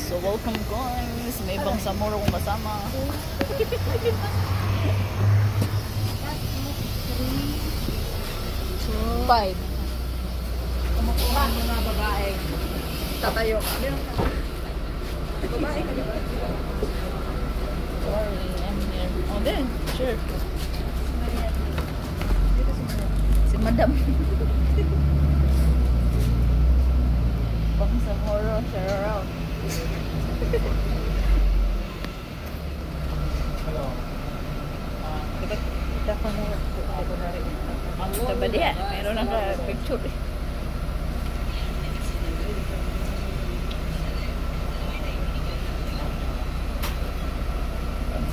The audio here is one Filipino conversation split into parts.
So welcome guys. May ibang samuro kong kasama. 5. Kumukuha ng mga babae. Tatayo. Babae ka diba? Sorry, I'm here. Oh, then, sure. Si Madam. Bang samuro, share around. Hello. Kita ko na ako na rin. Ang taba diya, meron na ka picture eh.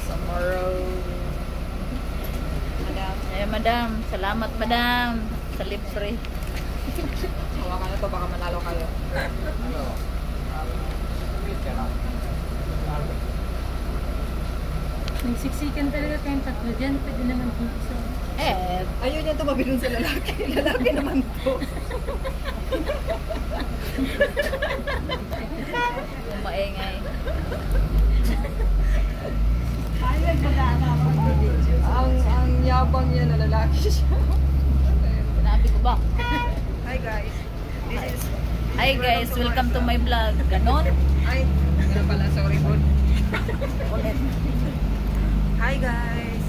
Tomorrow. Madam. Eh, madam. Salamat, madam. Sa libre. Hawakan na to, baka manalo kayo. Hello. Wait ka lang. Nagsiksikan talaga kayong tatlo dyan. Pwede naman kung isa. Eh, Ayaw niya tumabi dun sa lalaki. Lalaki naman to. maingay. Ang yabang niya na lalaki siya. Sinabi ko ba? Hi guys. This is... Hi guys, welcome to my vlog. Ganon? Ay, gano'n pala. Sorry po. Ulit. Hi guys.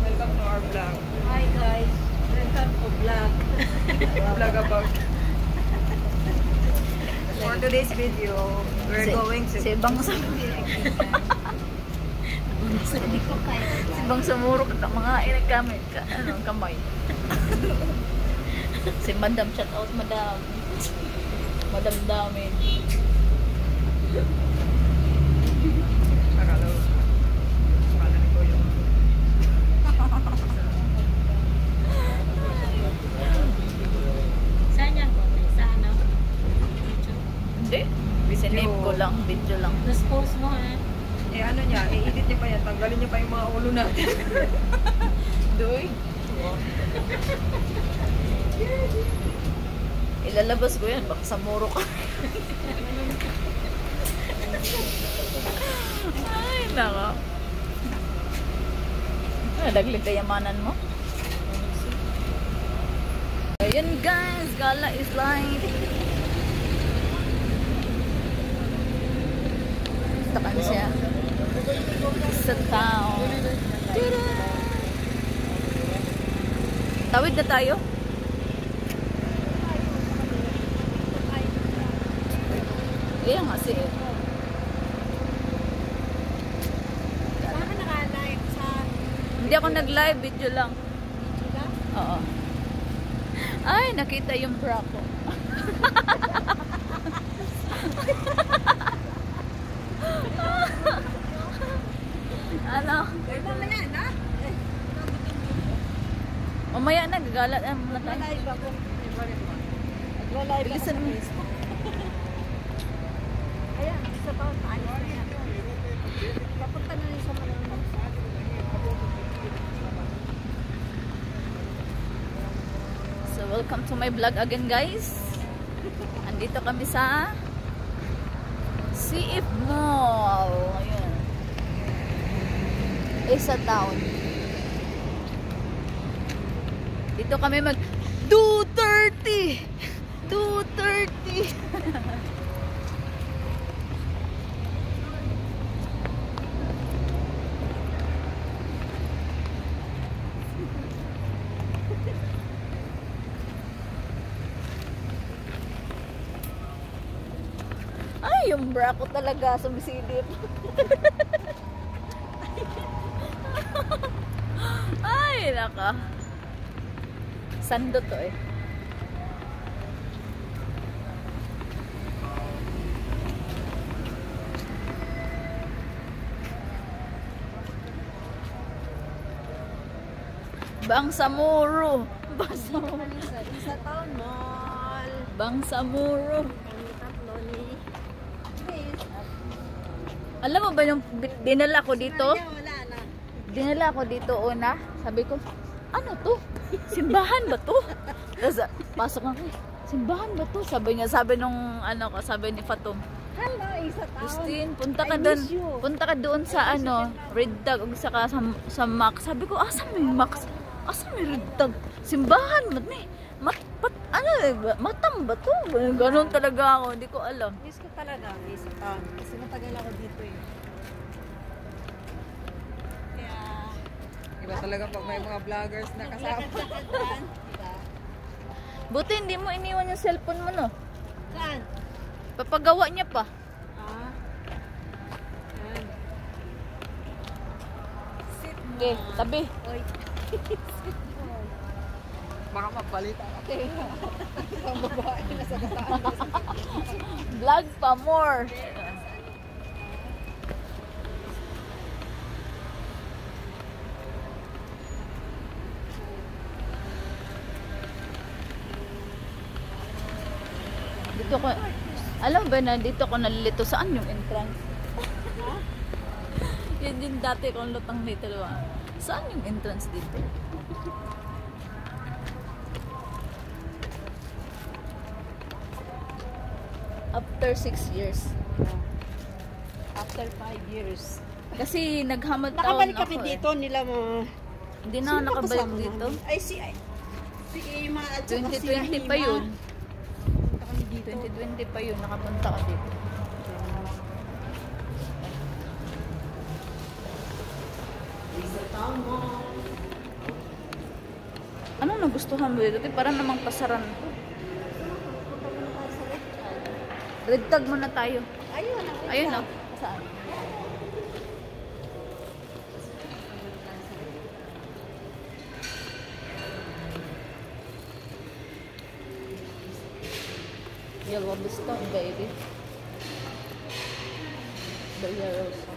Welcome to our vlog. Hi guys. Welcome to vlog. Vlog about... For today's video, we're going to... Si Bang Si Bang Samuro ka mga inagamit ka. Ano, kamay. Si Madam, shout out Madam. Madam Damin. Akala ni ko yung... Saan yan ko? Sa ano? Hindi. Bisinip ko lang, video lang. Tapos post mo eh. Eh ano niya, i-edit niya pa yan. Tanggalin niya pa yung mga ulo natin. Doy. Ilalabas ko yan, baka Samuro ka. Ay, naka. Ay, daglig kayamanan mo. Ayan guys, gala is live. Takan siya. Sa town. Tawid na tayo. Kaya nga si Saan ka naka-live? Sa... hindi ako nag-live, video lang. Oo. Ay, nakita yung bra ko. Ano? Mamaya na. Mamaya na, gagalat na muna tayo. Live ako. Bilisan mo. Ayan, isa pa. Ayos na yan. Papunta na rin sa Manila. So, welcome to my vlog again, guys. Andito kami sa CF Mall. Ayun. Isa town. Dito kami mag 2:30. 2:30. Ay, yung bra ko talaga sumisilip. Ay, naka. Sando to eh. Bang Samuro. Bang Samuro. Isa town mall. Bang Samuro. Kami tatlo ni... Alam mo ba yung dinala ko dito? Wala na. Dinala ko dito una. Sabi ko, ano to? Simbahan ba to? Tapos pasok ako, simbahan ba to? Sabi niya, sabi nung ano ko, sabi ni Fatum, Hello, isa taon. Christine, punta ka I doon. miss you. Punta ka doon sa ano, Red Dog ug saka sa Max. Sabi ko, asa may Max? Asa may Red Dog? Simbahan ano matam ba to? Ganun talaga ako, hindi ko alam. Miss ko talaga, isa taon. Kasi matagal ako dito eh. Kaya, Iba talaga pag may mga vloggers na kasama. lakad-lakad diba? Buti hindi mo iniwan yung cellphone mo, no? Saan? Papagawa niya pa. Ah. Yan. Sit mo. Okay, tabi. Oy. Baka mabalita ka. Ang babae na sa kataan. Vlog pa more. Dito ko, alam ba na dito ko nalilito saan yung entrance? Yan din dati kong lutang dito. Saan yung entrance dito? After 6 years. After 5 years. Kasi naghamad taon Nakabalik ako kami eh. dito nila mga... Hindi na ako nakabalik dito. Ay, si yung mga at saka si 2020 pa yun. Punta kami dito. 2020 pa yun. Nakapunta ka dito. Ano nagustuhan mo dito? Para namang pasaran to. Red tag muna tayo. Ayun, Ayun o. Saan? Yellowstone, baby. The Yellowstone.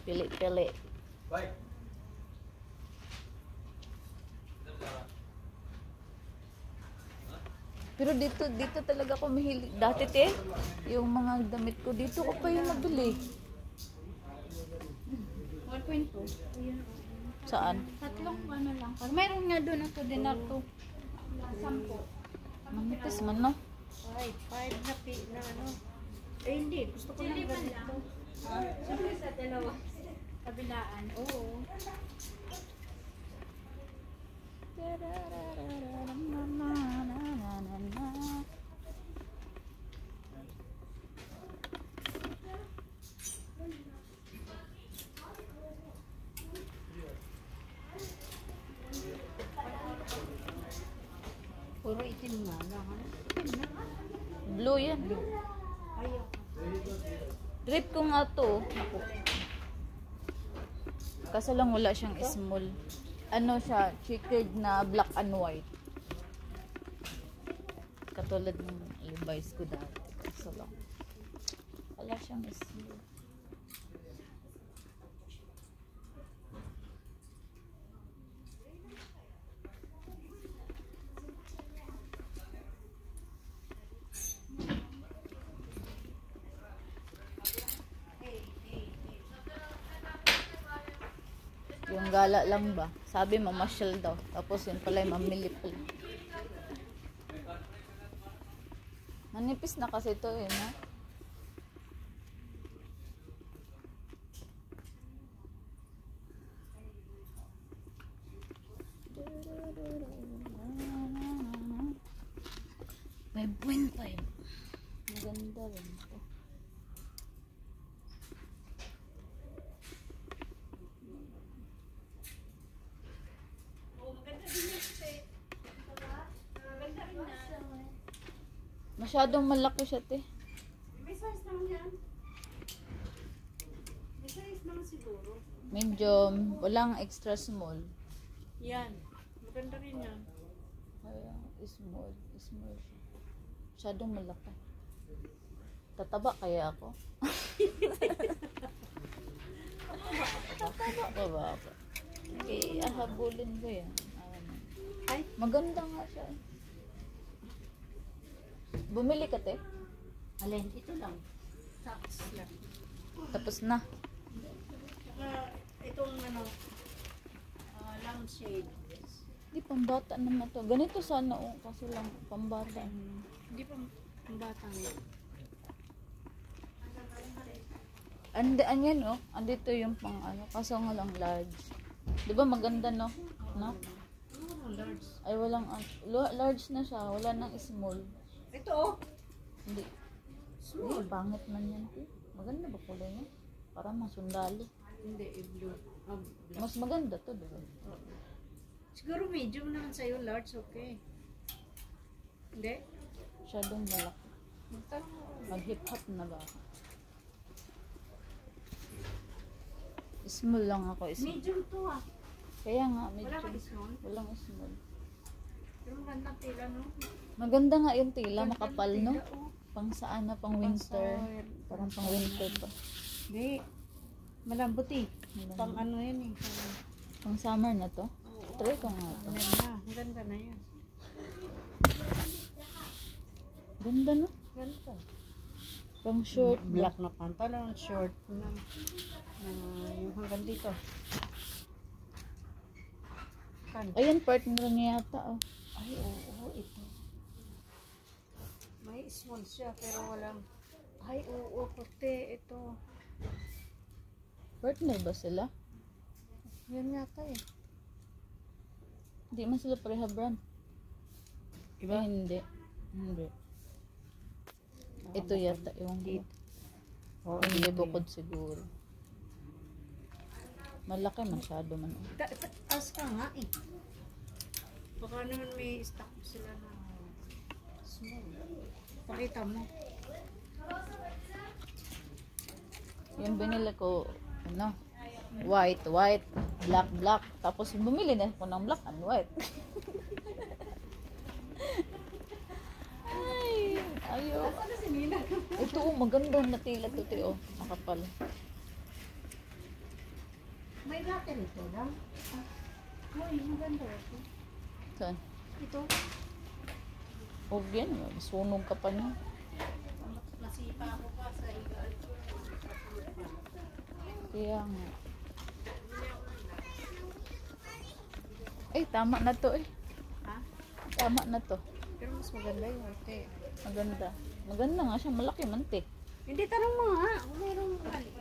Pili-pili. Bye. Pero dito talaga ako mahilig. Dati te, yung mga damit ko dito ko pa yung nabili. 1.2. Saan? Tatlong ano lang. Mayroon nga doon ako dinar to. 10. Manipis man, no? 5 na ano. Eh, hindi. Gusto ko lang ganito. Siyempre sa dalawa. Kabilaan. Oo. Puro itim nga lang. Blue yan. Ayaw. Drip ko nga to. Naku. Kaso lang wala siyang small. Ano siya, checkered na black and white. Katulad ng Levi's ko dati. Kaso lang. Wala siyang small. Yung gala lang ba? Sabi mamasyal daw. Tapos yun pala yung mamili pala. Manipis na kasi ito eh, no? May buwan pa yun. Maganda rin ito. Masyadong malaki siya, te. May size naman yan. May size naman siguro. Medium, walang extra small. Yan. Maganda rin yan. Ayan, small siya. Masyadong malaki. Tataba kaya ako? Tataba ba ako? Okay, ahabulin ko yan. Ay. Maganda nga siya. Bumili ka, te? Alin, ito lang. Socks lang. Tapos na. Saka, Itong ano, lampshade. Hindi, pambata naman to. Ganito sana oh, kasi lang pambata. Hindi pa ang bata nga. Anyan oh, andito yung pang ano, kaso nga lang large. Di ba maganda no? No? Large. Ay walang, large na siya, wala nang small. Ito oh. Hindi. Small. Pangit man yan. Maganda ba kulay niya? Parang masundalo. Hindi, blue. Mas maganda to, di ba? Siguro medium naman sa'yo, large, okay. Hindi? Masyadong malaki. Mag-hip-hop na ba ako? Small lang ako. Small. Medium to ah. Kaya nga, medyo. Wala ka small? Walang small. Pero magandang tela, no? Maganda nga yung tila, Ganda makapal, ng no? tela, oh. Pang saan na, pang winter. Parang pang winter pa. Hindi. Malambot eh. Malambot. Pang ano yan eh. Pang summer na to. Try ko nga to. Ganda na yan. Ganda, no? Ganda. Pang short. Black na pantalon, short na yung hanggang dito. Kan. Ayan, partner niya yata, oh. Ay, oo, ito. May small siya, pero walang... Ay, oo, puti, ito. Partner ba sila? Yan yata eh. Hindi man sila pareha brand. Iba? Ay, hindi. Hindi. Ito yata, yung dito. Oo, Hindi bukod siguro. Malaki masyado man. Taas ka nga eh. Baka naman may stock sila na small. Pakita mo. Yung binili ko, ano, white, black. Tapos bumili na ako ng black and white. Ay, ayaw. Ito, oh, maganda na tila to, oh. Makapal. May latte nito lang. Uy, maganda ito. Saan? Ito. Huwag yan, sunog ka pa niya. Masipa ako pa sa igal. Kaya nga. Ay, tama na to eh. Ha? Tama na to. Pero mas maganda yung ate. Maganda. Maganda nga siya, malaki manti. Hindi, tanong mo nga. Kung mayroong mali.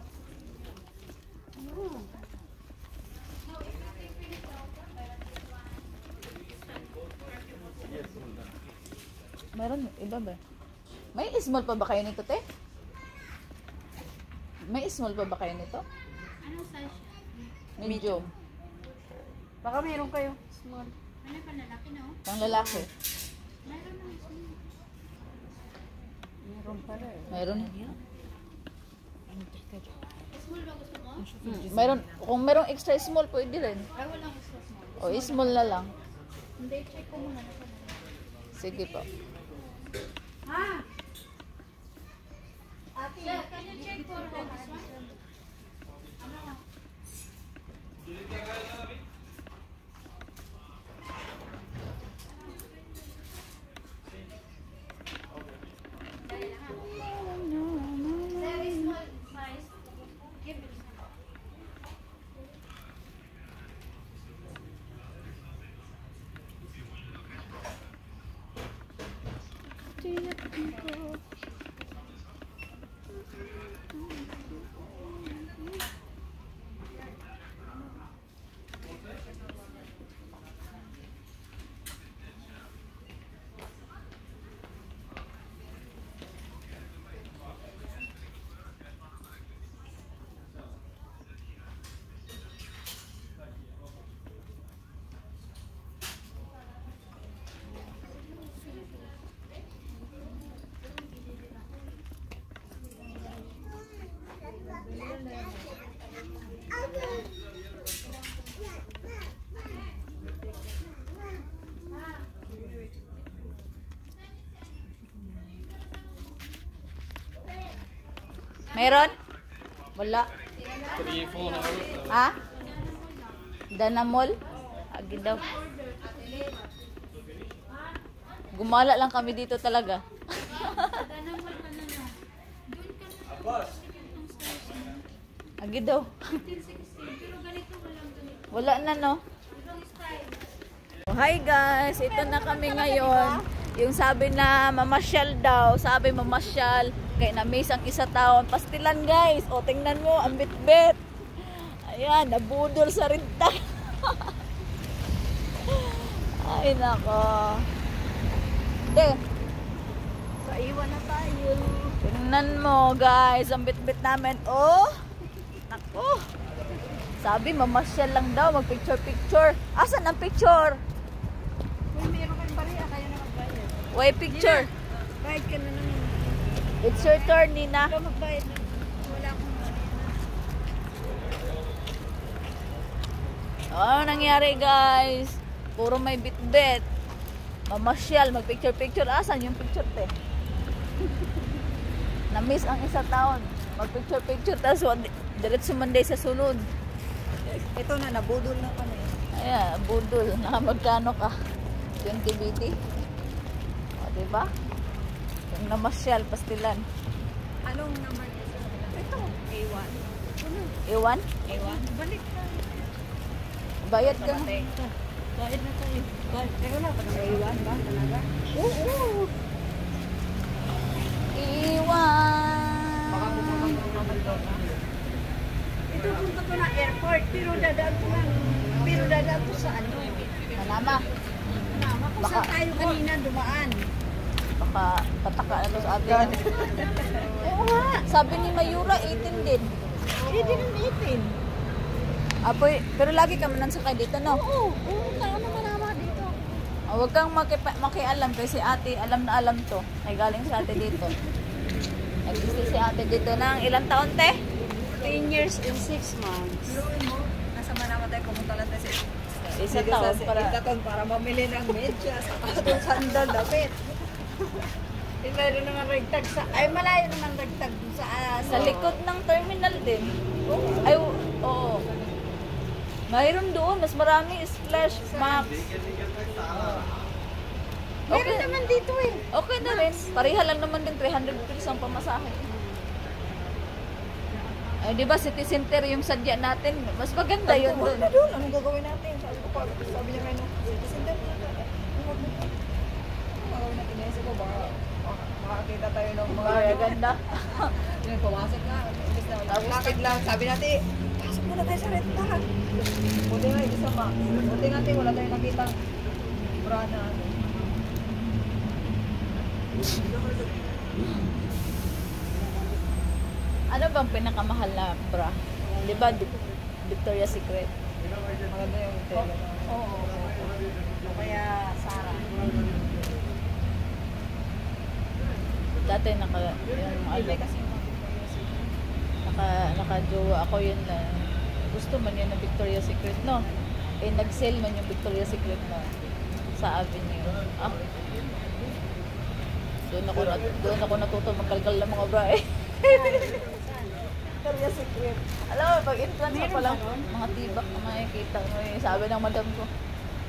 Ano? Meron, iba ba? May small pa ba kayo nito, te? May small pa ba kayo nito? Ano size siya? Medium. Baka mayroon kayo. Small. Ano pa lalaki no? Pang lalaki. Meron naman small. Mayroon pala eh. Mayroon. Small ba gusto mo? Mayroon. Kung mayroong extra small, pwede rin. Ay, walang gusto small. O, small na lang. Hindi, check ko muna na pa. Sige po. Ha? Sir, can you check for this one? Sir, small size. Give me this one. Meron? Wala. Ha? Danamol? Agi daw. Gumala lang kami dito talaga. Agi daw. 15, 16. Pero ganito Wala na, no? Hi guys, ito na kami ngayon. Yung sabi na mamasyal daw, sabi mamasyal. Kaya na-miss ang isa taon. Pastilan guys, o tingnan mo, ang bit-bit. Ayan, nabudol sa rinta. Ay nako. Sa iwan na tayo. Tingnan mo guys, ang bit-bit namin. Oh, nako. Sabi mamasyal lang daw, mag-picture-picture. Asan ang picture? Kung meron kang bariya, kaya na magbayad. Why picture? Bayad ka na naman. It's your turn, Nina. Ikaw magbayad na. Wala akong Ano nangyari guys? Puro may bit-bit. Mamasyal, mag-picture-picture. Asan yung picture, te? Na-miss ang isa taon. Mag-picture-picture. Tapos diretso Monday sa sunod. Ito na, nabudol na kami. Ayan, budol. Nakamagkano ka? 20 BT. O, diba? Yung namasyal, pastilan. Anong number niya? Ito, A1. Iwan? A1? Balik na. Bayad ka. Bayad na tayo. Teka na, pag A1 ba? Talaga? Oo. Iwan. Ito punta ko na airport, pero dadaan ko sa ano. Manama. Tama ko Baka- sa tayo kanina dumaan. Baka pataka na to sa atin. Oo nga. Sabi ni Mayura, 18 din. Eh, di rin 18. Apoy, pero lagi ka manan sakay dito, no? Oo, kaya naman naman dito. Huwag kang makialam kasi ate, alam na alam to. Ay galing sa ate dito. Nag-stay si ate dito ng ilang taon, te? 10 years and 6 months. Nasa Manama tayo, pumunta lang tayo sa Isa taon para... para mamili ng medyas, sapatos, sandal, damit. Eh, mayroon naman ragtag sa... Ay, malayo naman ragtag sa... Sa likod ng terminal din. Ay, oo. Mayroon doon, mas marami, Splash, Max. Meron naman dito eh. Okay na rin. Pareha lang naman din, 300 pesos ang pamasahe. Ay, di ba, city center yung sadya natin. Mas maganda yun doon. Doon, anong gagawin natin? Sabi niya kayo, citizen na. Gagawin natin ngayon sa baka makakita tayo ng mga Ay, ganda. yung pumasok na. Imbis na lakad lang. Sabi natin, pasok muna tayo sa rentahan. Buti nga, isa pa. Buti natin, wala tayong nakita. Bra na ano. Ano bang pinakamahal na bra? Di ba, Victoria's Secret? Maganda yung tela. Oo. O kaya Sarah. Dati yung ano, Kasi naka-jowa ako yun na gusto man yun ng Victoria's Secret, no? Eh, nag-sale man yung Victoria's Secret na sa Avenue. Ah. Doon ako natuto magkalkal ng mga bra eh. Victoria's Secret. Alam mo, pag influence pa lang, mga tibak na makikita mo eh. Sabi ng madam ko,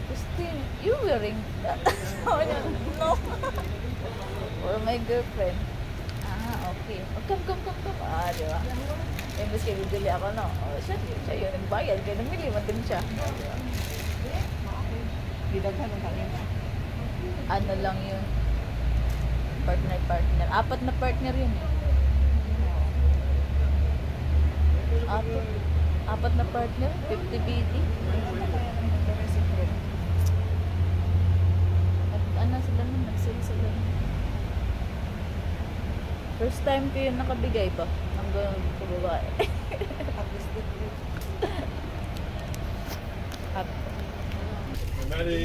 Christine, you wearing that? Sabi niya, no. For my girlfriend. Ah, okay. Oh, come. Ah, di ba? Imbes kayo bibili ako, no? Oh, siya yun, nagbayad. Kaya namili man din siya. didaghan ng kanina. Ano lang yun? Partner. 4 na partner yun eh. 4 na partner, 50 BD. Ano sila nun? Nag-sale sila nun. First time ko yun nakabigay ba? Ang gano'n sa babae. At least मैंने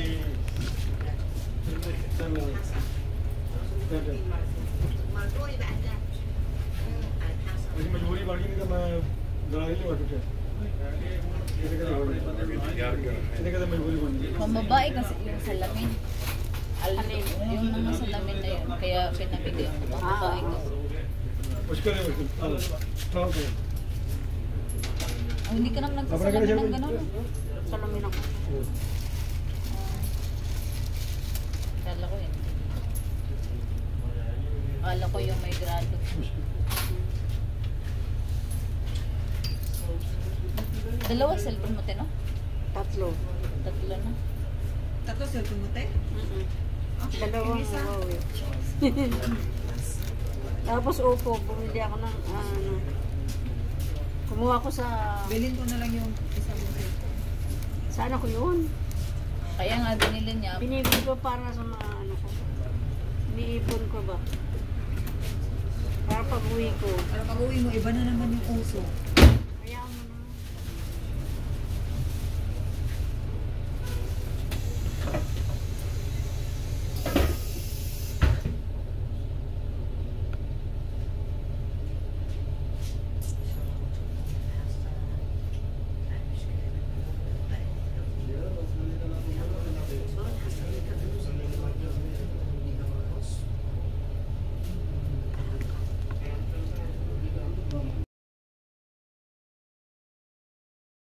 मजबूरी बाकी नहीं तो मैं दरा ही नहीं बाकी कितने का मजबूरी बन गई Mamabae kasi yung salamin. Yung mga salamin na yun. Kaya pinamili yung mamabae kasi. मुश्किल है हाँ Oh, hindi ka naman nagsasalamin ng gano'n. Salamin ako. Kala ko yun. Kala ko yung may grado. Dalawa cellphone mo, Tino? Tatlo. Tatlo na. Tatlo cellphone mo, te? Dalawang Isa. Huawei. Tapos Oppo, bumili ako ng ano. Kumuha ko sa... Bilhin ko na lang yung isang cellphone. Sana ko yun. Kaya nga binili niya. Binibili ko para sa mga ano ko. Iniipon ko ba? Para pag uwi ko. Para pag uwi mo, iba na naman yung uso.